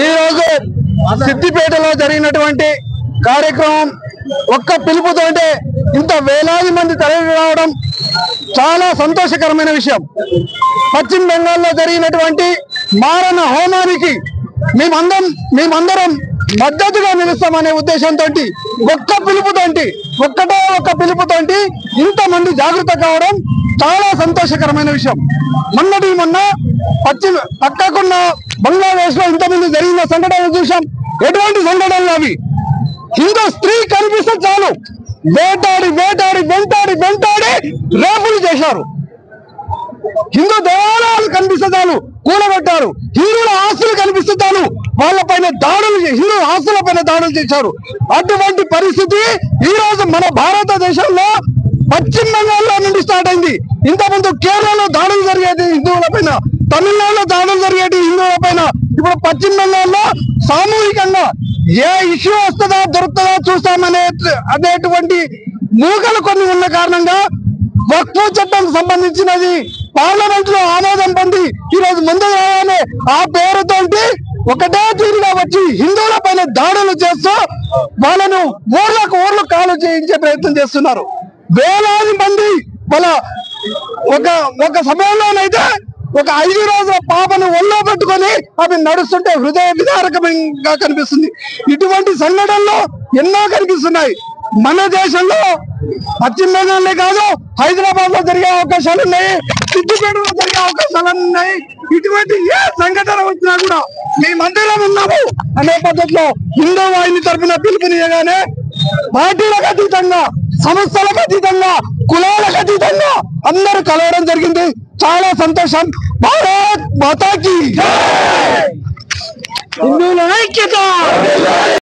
ఈ రోజు సిద్దిపేటలో జరిగినటువంటి కార్యక్రమం ఒక్క పిలుపుతోటే ఇంత వేలాది మంది తరలి రావడం చాలా సంతోషకరమైన విషయం. పశ్చిమ బెంగాల్లో జరిగినటువంటి మారణ హోమానికి మేమందరం మద్దతుగా నిలుస్తామనే ఉద్దేశంతో ఒక్క పిలుపుతోటి ఇంతమంది జాగృత కావడం చాలా సంతోషకరమైన విషయం. మొన్న పక్కకున్న బంగ్లాదేశ్ లో ఇంతమంది జరిగిన సంఘటనలు చూసాం. ఎటువంటి సంఘటనలు అవి? హిందూ స్త్రీ కనిపిస్తే చాలు వేటాడి రేపులు చేశారు. హిందూ దేవాలయాలు కనిపిస్తే చాలు కూలబెట్టారు. హిందువుల ఆస్తులు కనిపిస్తే చాలు వాళ్ళపైన హిందూ ఆస్తులపైన దాడులు చేశారు. అటువంటి పరిస్థితి ఈ రోజు మన భారతదేశంలో పశ్చిమ బెంగాల్లో నుండి స్టార్ట్ అయింది. ఇంతకుముందు కేరళలో దాడులు జరిగేది హిందువులపైన, తమిళనాడులో దాడులు జరిగేది హిందువులపైన. ఇప్పుడు పశ్చిమ బెంగాల్లో సామూహికంగా ఏ ఇష్యూ వస్తుందా దొరుకుతుందా చూస్తామనే అనేటువంటి మూకలు కొన్ని ఉన్న కారణంగా వక్ఫ్ చట్టంకు సంబంధించినది పార్లమెంట్ లో ఆమోదం పొంది ఈ రోజు ముందుకు రాగానే ఆ పేరుతోటి ఒకటే తీరుగా వచ్చి హిందువుల పైన దాడులు చేస్తూ వాళ్ళను ఊర్లు కాలు చేయించే ప్రయత్నం చేస్తున్నారు. వేలాది మంది వాళ్ళ ఒక సమయంలోనైతే ఒక 5 రోజుల పాపను ఒళ్ళో పెట్టుకొని అవి నడుస్తుంటే హృదయ విదారకంగా కనిపిస్తుంది. ఇటువంటి సంఘటనలు ఎన్నో కనిపిస్తున్నాయి మన దేశంలో. పశ్చిమ బెంగాలే కాదు, హైదరాబాద్ లో జరిగే అవకాశాలు ఉన్నాయి, సిద్దిపేటలో జరిగే అవకాశాలు ఉన్నాయి. ఇటువంటి ఏ సంఘటన వచ్చినా కూడా మేమందరం ఉన్నాము అనే పద్ధతిలో హిందూ వాహిని తరఫున పిలుపునియగానే పార్టీలకు అతీతంగా, సంస్థలకు అతీతంగా, కులాలకు అతీతంగా అందరూ కలవడం జరిగింది. చాలా సంతోషం. భారత్ మాతాకి హిందువుల ఐక్యత.